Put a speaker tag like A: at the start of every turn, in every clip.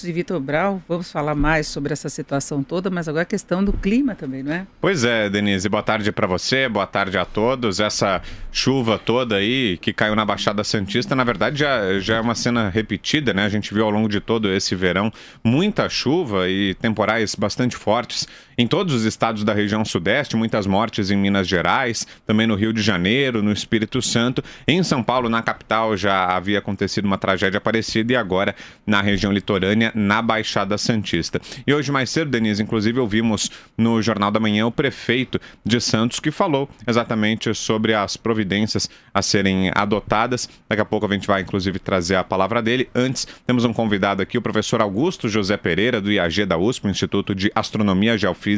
A: Santos e Vitor Brau. Vamos falar mais sobre essa situação toda, mas agora a questão do clima também, não é?
B: Pois é, Denise. Boa tarde para você, boa tarde a todos. Essa chuva toda aí que caiu na Baixada Santista, na verdade já é uma cena repetida, né? A gente viu ao longo de todo esse verão muita chuva e temporais bastante fortes em todos os estados da região sudeste, muitas mortes em Minas Gerais, também no Rio de Janeiro, no Espírito Santo. Em São Paulo, na capital, já havia acontecido uma tragédia parecida e agora na região litorânea, na Baixada Santista. E hoje mais cedo, Denise, inclusive ouvimos no Jornal da Manhã o prefeito de Santos que falou exatamente sobre as providências a serem adotadas. Daqui a pouco a gente vai inclusive trazer a palavra dele. Antes, temos um convidado aqui, o professor Augusto José Pereira, do IAG da USP, Instituto de Astronomia, Geofísica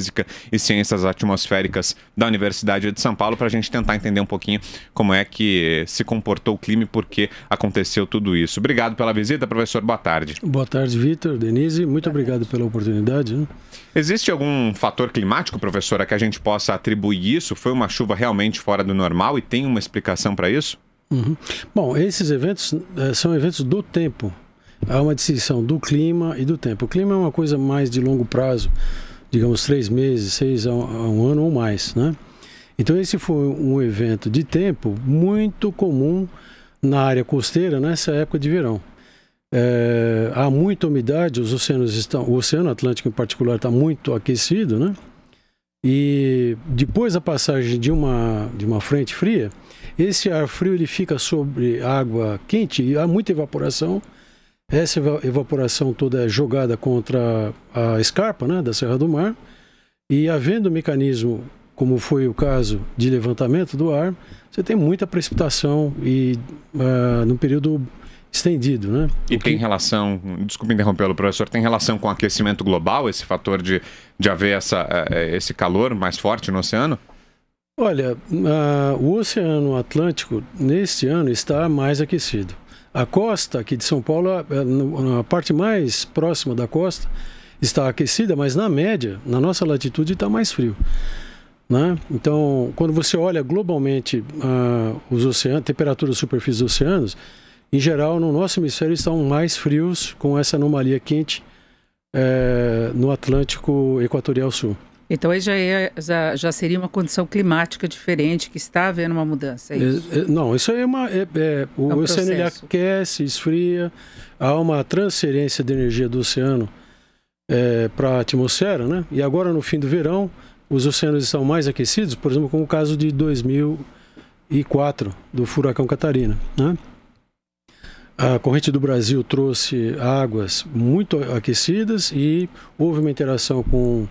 B: e Ciências Atmosféricas da Universidade de São Paulo, para a gente tentar entender um pouquinho como é que se comportou o clima e por que aconteceu tudo isso. Obrigado pela visita, professor. Boa tarde.
C: Boa tarde, Vitor, Denise. Muito obrigado pela oportunidade, né?
B: Existe algum fator climático, professora, que a gente possa atribuir isso? Foi uma chuva realmente fora do normal e tem uma explicação para isso?
C: Bom, esses eventos são eventos do tempo. Há uma distinção do clima e do tempo. O clima é uma coisa mais de longo prazo, digamos 3 meses, 6 a um ano ou mais, né? Então esse foi um evento de tempo muito comum na área costeira nessa época de verão. Há muita umidade, o Oceano Atlântico em particular está muito aquecido, né? E depois da passagem de uma frente fria, esse ar frio ele fica sobre água quente e há muita evaporação. Essa evaporação toda é jogada contra a escarpa, né, da Serra do Mar, e havendo um mecanismo, como foi o caso de levantamento do ar, você tem muita precipitação e num período estendido, né?
B: E tem relação, desculpe interrompê-lo, professor, tem relação com o aquecimento global, esse fator de haver esse calor mais forte no oceano?
C: Olha, o Oceano Atlântico, neste ano, está mais aquecido. A costa aqui de São Paulo, a parte mais próxima da costa, está aquecida, mas na média, na nossa latitude, está mais frio, né? Então, quando você olha globalmente os oceanos, a temperatura da superfície dos oceanos, em geral, no nosso hemisfério estão mais frios com essa anomalia quente no Atlântico Equatorial Sul.
A: Então aí já seria uma condição climática diferente, que está havendo uma mudança, é isso?
C: Não, isso aí o oceano ele aquece, esfria, há uma transferência de energia do oceano para a atmosfera, né? E agora no fim do verão, os oceanos estão mais aquecidos, por exemplo, como o caso de 2004, do furacão Catarina, né? A corrente do Brasil trouxe águas muito aquecidas e houve uma interação com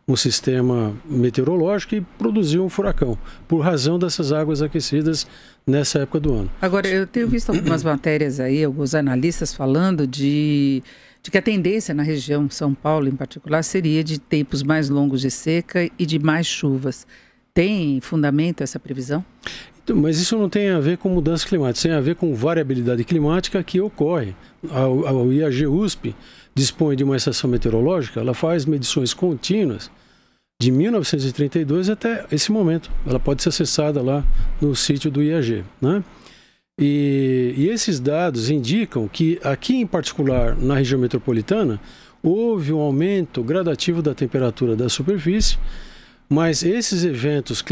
C: um sistema meteorológico e produziu um furacão, por razão dessas águas aquecidas nessa época do ano.
A: Agora, eu tenho visto algumas matérias aí, alguns analistas falando de que a tendência na região São Paulo, em particular, seria de tempos mais longos de seca e de mais chuvas. Tem fundamento essa previsão?
C: Mas isso não tem a ver com mudança climática, tem a ver com variabilidade climática que ocorre. A IAG USP dispõe de uma estação meteorológica, ela faz medições contínuas de 1932 até esse momento. Ela pode ser acessada lá no sítio do IAG, né? E esses dados indicam que aqui em particular, na região metropolitana, houve um aumento gradativo da temperatura da superfície, mas esses eventos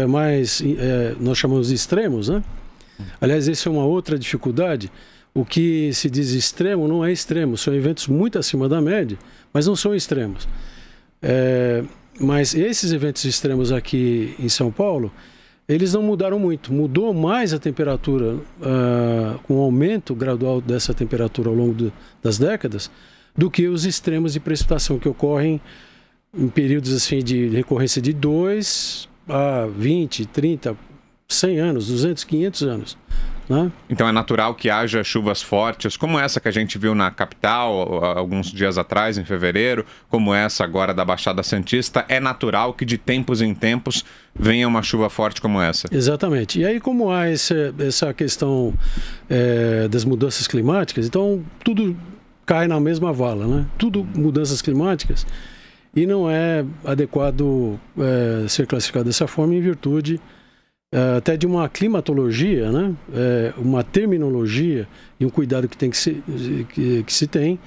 C: mais, nós chamamos de extremos, né? Aliás, essa é uma outra dificuldade. O que se diz extremo não é extremo, são eventos muito acima da média, mas não são extremos. Mas esses eventos extremos aqui em São Paulo, eles não mudaram muito. Mudou mais a temperatura, com o aumento gradual dessa temperatura ao longo das décadas, do que os extremos de precipitação que ocorrem em períodos assim de recorrência de 2 a 20, 30, 100 anos, 200, 500 anos. Né?
B: Então é natural que haja chuvas fortes, como essa que a gente viu na capital alguns dias atrás, em fevereiro, como essa agora da Baixada Santista. É natural que de tempos em tempos venha uma chuva forte como essa.
C: Exatamente. E aí, como há essa questão das mudanças climáticas, então tudo cai na mesma vala, né? Tudo mudanças climáticas, e não é adequado ser classificado dessa forma em virtude até de uma climatologia, né? Uma terminologia e um cuidado que se tem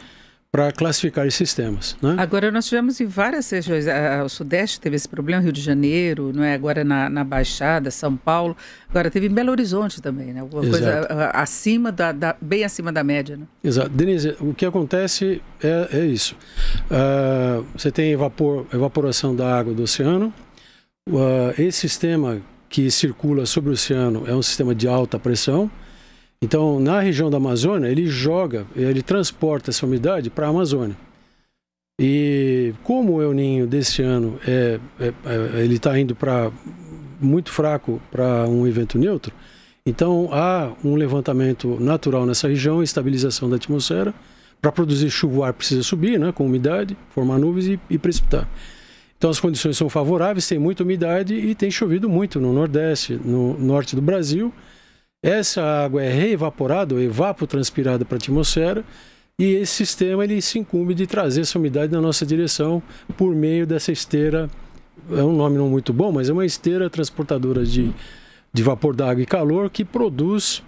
C: para classificar esses sistemas, né?
A: Agora, nós tivemos em várias regiões, o Sudeste teve esse problema, Rio de Janeiro, não é? Agora na Baixada, São Paulo, agora teve em Belo Horizonte também, né? Alguma coisa acima bem acima da média, né?
C: Exato. Denise, o que acontece é isso. Você tem evaporação da água do oceano, esse sistema que circula sobre o oceano é um sistema de alta pressão. Então, na região da Amazônia, ele transporta essa umidade para a Amazônia. E como o El Niño desse ano ele está indo muito fraco para um evento neutro, então há um levantamento natural nessa região, estabilização da atmosfera. Para produzir chuva, o ar precisa subir, né, com umidade, formar nuvens e precipitar. Então as condições são favoráveis, tem muita umidade e tem chovido muito no Nordeste, no Norte do Brasil. Essa água é reevaporada, ou evapotranspirada para a atmosfera, e esse sistema ele se incumbe de trazer essa umidade na nossa direção por meio dessa esteira, é um nome não muito bom, mas é uma esteira transportadora de vapor d'água e calor que produz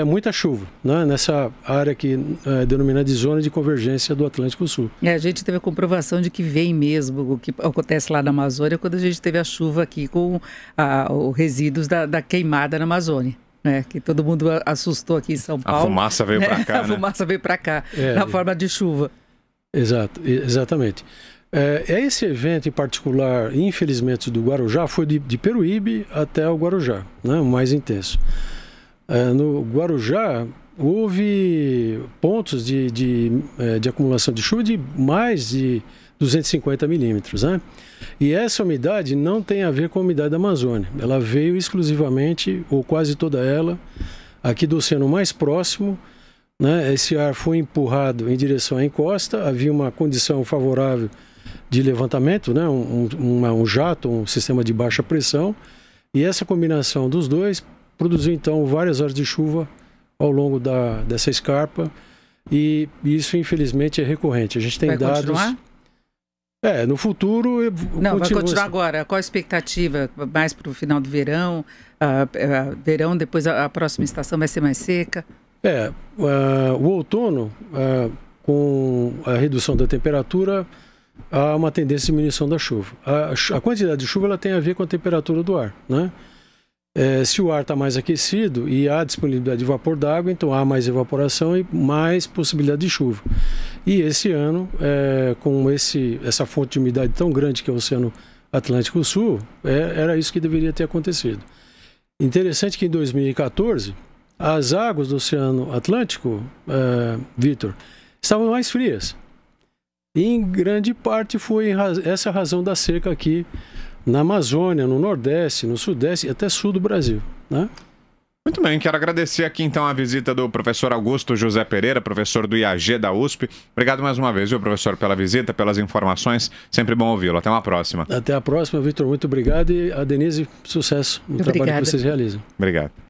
C: muita chuva, né? Nessa área que é denominada de zona de convergência do Atlântico Sul.
A: A gente teve a comprovação de que vem mesmo o que acontece lá na Amazônia quando a gente teve a chuva aqui com os resíduos da queimada na Amazônia. Que todo mundo assustou aqui em São Paulo.
B: A fumaça veio para cá, né?
A: A fumaça veio para cá, na forma de chuva.
C: Exatamente. Esse evento em particular, infelizmente, do Guarujá, foi de Peruíbe até o Guarujá, né? O mais intenso. No Guarujá, houve pontos de acumulação de chuva de mais de 250 milímetros, né? E essa umidade não tem a ver com a umidade da Amazônia. Ela veio exclusivamente, ou quase toda ela, aqui do oceano mais próximo, né? Esse ar foi empurrado em direção à encosta, havia uma condição favorável de levantamento, né? Um jato, um sistema de baixa pressão, e essa combinação dos dois produziu então várias horas de chuva ao longo dessa escarpa, e isso infelizmente é recorrente. A gente tem dados...
A: Continuar?
C: No futuro...
A: Vai continuar agora. Qual a expectativa? Mais para o final do verão? Verão, depois a próxima estação vai ser mais seca?
C: O outono, com a redução da temperatura, há uma tendência de diminuição da chuva. A quantidade de chuva ela tem a ver com a temperatura do ar, né? Se o ar está mais aquecido e há disponibilidade de vapor d'água, então há mais evaporação e mais possibilidade de chuva. E esse ano, com essa fonte de umidade tão grande que é o Oceano Atlântico Sul, era isso que deveria ter acontecido. Interessante que em 2014, as águas do Oceano Atlântico, Vitor, estavam mais frias. E em grande parte foi essa a razão da seca aqui na Amazônia, no Nordeste, no Sudeste e até Sul do Brasil, né?
B: Muito bem, quero agradecer aqui então a visita do professor Augusto José Pereira, professor do IAG da USP. Obrigado mais uma vez, viu, professor, pela visita, pelas informações. Sempre bom ouvi-lo. Até uma próxima.
C: Até a próxima, Vitor. Muito obrigado. E a Denise, sucesso no trabalho que vocês realizam.
B: Obrigado.